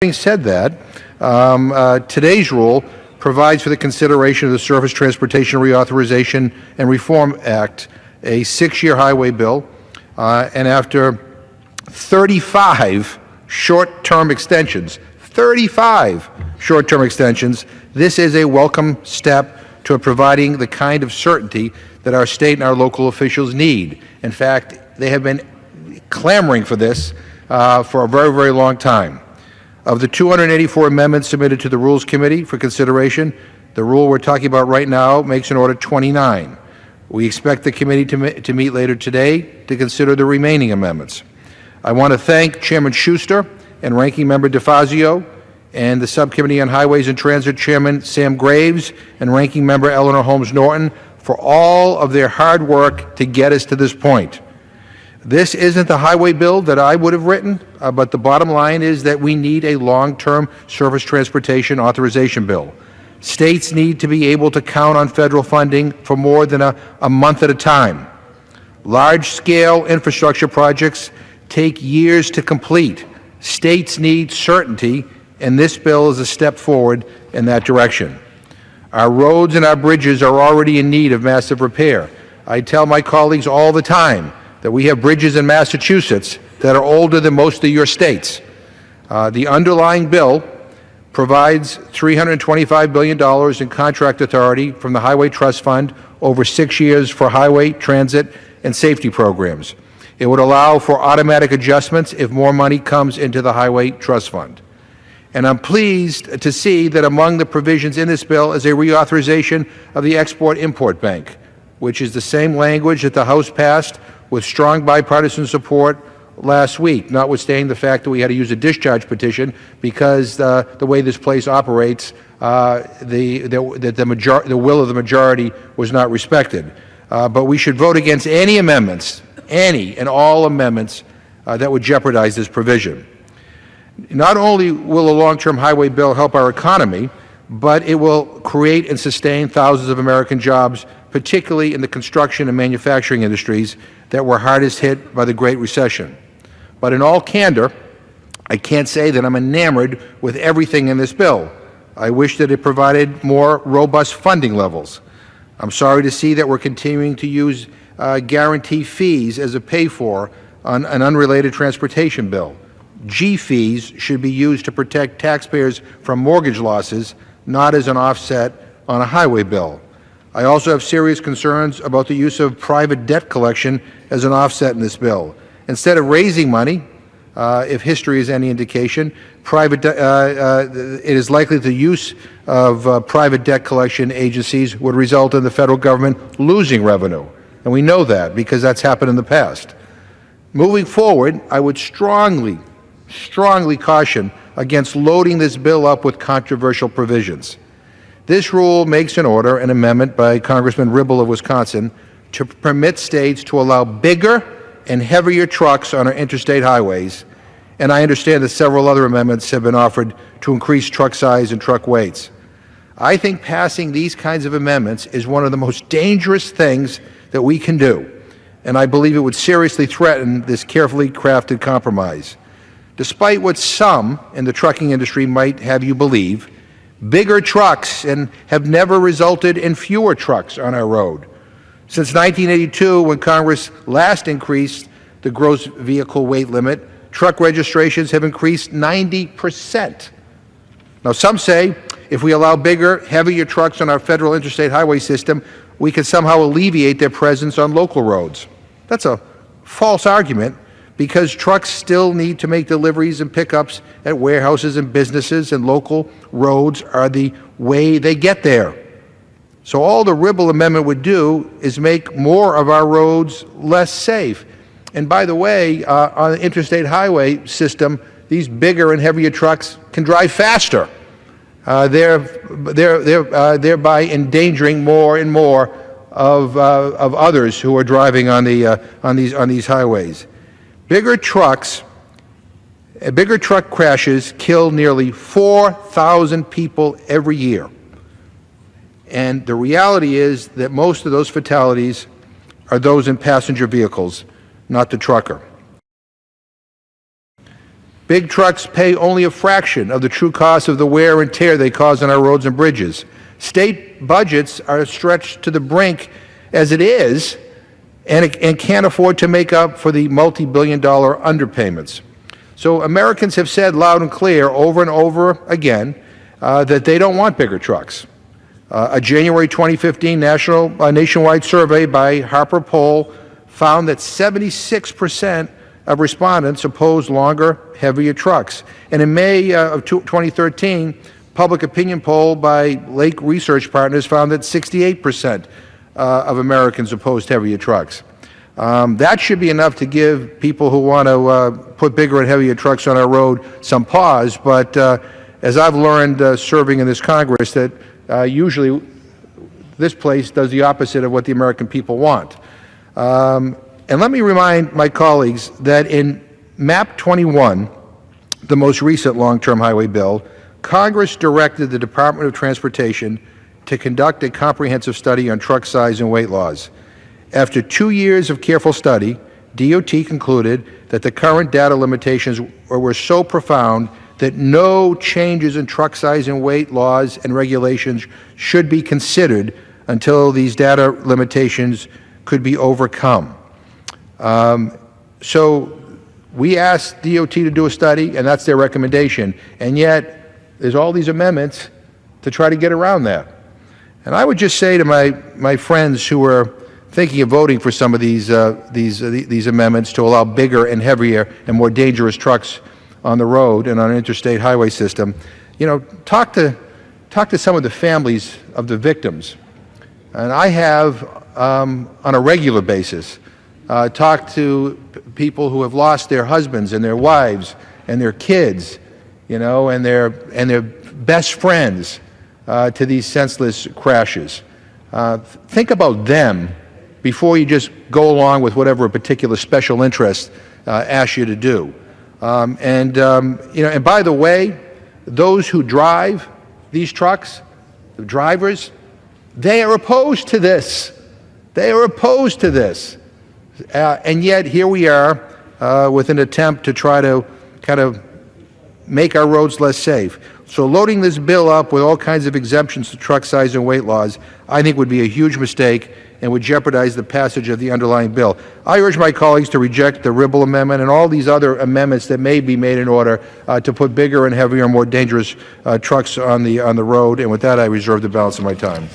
Having said that, today's rule provides for the consideration of the Surface Transportation Reauthorization and Reform Act, a 6-year highway bill, and after 35 short-term extensions, this is a welcome step to providing the kind of certainty that our state and our local officials need. In fact, they have been clamoring for this for a very, very long time. Of the 284 amendments submitted to the Rules Committee for consideration, the rule we're talking about right now makes an order 29. We expect the committee to meet later today to consider the remaining amendments. I want to thank Chairman Schuster and Ranking Member DeFazio and the Subcommittee on Highways and Transit Chairman Sam Graves and Ranking Member Eleanor Holmes Norton for all of their hard work to get us to this point. This isn't the highway bill that I would have written, but the bottom line is that we need a long-term surface transportation authorization bill. States need to be able to count on federal funding for more than a month at a time. Large-scale infrastructure projects take years to complete. States need certainty, and this bill is a step forward in that direction. Our roads and our bridges are already in need of massive repair. I tell my colleagues all the time that we have bridges in Massachusetts that are older than most of your states. The underlying bill provides $325 billion in contract authority from the Highway Trust Fund over 6 years for highway, transit, and safety programs. It would allow for automatic adjustments if more money comes into the Highway Trust Fund. And I'm pleased to see that among the provisions in this bill is a reauthorization of the Export-Import Bank, which is the same language that the House passed with strong bipartisan support last week, notwithstanding the fact that we had to use a discharge petition because the way this place operates, the will of the majority was not respected. But we should vote against any amendments, any and all amendments that would jeopardize this provision. Not only will a long-term highway bill help our economy, but it will create and sustain thousands of American jobs, particularly in the construction and manufacturing industries that were hardest hit by the Great Recession. But in all candor, I can't say that I'm enamored with everything in this bill. I wish that it provided more robust funding levels. I'm sorry to see that we're continuing to use guarantee fees as a pay-for on an unrelated transportation bill. G fees should be used to protect taxpayers from mortgage losses, not as an offset on a highway bill. I also have serious concerns about the use of private debt collection as an offset in this bill. Instead of raising money, if history is any indication, it is likely the use of private debt collection agencies would result in the federal government losing revenue. And we know that because that's happened in the past. Moving forward, I would strongly caution against loading this bill up with controversial provisions. This rule makes an amendment by Congressman Ribble of Wisconsin, to permit states to allow bigger and heavier trucks on our interstate highways, and I understand that several other amendments have been offered to increase truck size and truck weights. I think passing these kinds of amendments is one of the most dangerous things that we can do, and I believe it would seriously threaten this carefully crafted compromise. Despite what some in the trucking industry might have you believe, bigger trucks have never resulted in fewer trucks on our road. Since 1982, when Congress last increased the gross vehicle weight limit, truck registrations have increased 90%. Now, some say if we allow bigger, heavier trucks on our federal interstate highway system, we can somehow alleviate their presence on local roads. That's a false argument, because trucks still need to make deliveries and pickups at warehouses and businesses, and local roads are the way they get there. So all the Ribble amendment would do is make more of our roads less safe. And by the way, on the interstate highway system, these bigger and heavier trucks can drive faster, thereby endangering more and more of others who are driving on these highways. Bigger truck crashes kill nearly 4,000 people every year. And the reality is that most of those fatalities are those in passenger vehicles, not the trucker. Big trucks pay only a fraction of the true cost of the wear and tear they cause on our roads and bridges. State budgets are stretched to the brink as it is, and can't afford to make up for the multi-billion-dollar underpayments. So Americans have said loud and clear over and over again that they don't want bigger trucks. A January 2015 nationwide survey by Harper Poll found that 76% of respondents opposed longer, heavier trucks. And in May of 2013, public opinion poll by Lake Research Partners found that 68% of Americans opposed heavier trucks. That should be enough to give people who want to put bigger and heavier trucks on our road some pause, but as I've learned serving in this Congress, that usually this place does the opposite of what the American people want. And let me remind my colleagues that in MAP 21, the most recent long-term highway bill, Congress directed the Department of Transportation to conduct a comprehensive study on truck size and weight laws. After 2 years of careful study, DOT concluded that the current data limitations were so profound that no changes in truck size and weight laws and regulations should be considered until these data limitations could be overcome. So we asked DOT to do a study, and that's their recommendation, and yet there's all these amendments to try to get around that. And I would just say to my friends who are thinking of voting for some of these amendments to allow bigger and heavier and more dangerous trucks on the road and on an interstate highway system, talk to some of the families of the victims. And I have, on a regular basis, talked to people who have lost their husbands and their wives and their kids, and their best friends to these senseless crashes. Think about them before you just go along with whatever a particular special interest asks you to do. And by the way, those who drive these trucks, the drivers, they are opposed to this. They are opposed to this. And yet here we are with an attempt to try to kind of make our roads less safe. So loading this bill up with all kinds of exemptions to truck size and weight laws, I think would be a huge mistake and would jeopardize the passage of the underlying bill. I urge my colleagues to reject the Ribble Amendment and all these other amendments that may be made in order to put bigger and heavier and more dangerous trucks on the road. And with that, I reserve the balance of my time.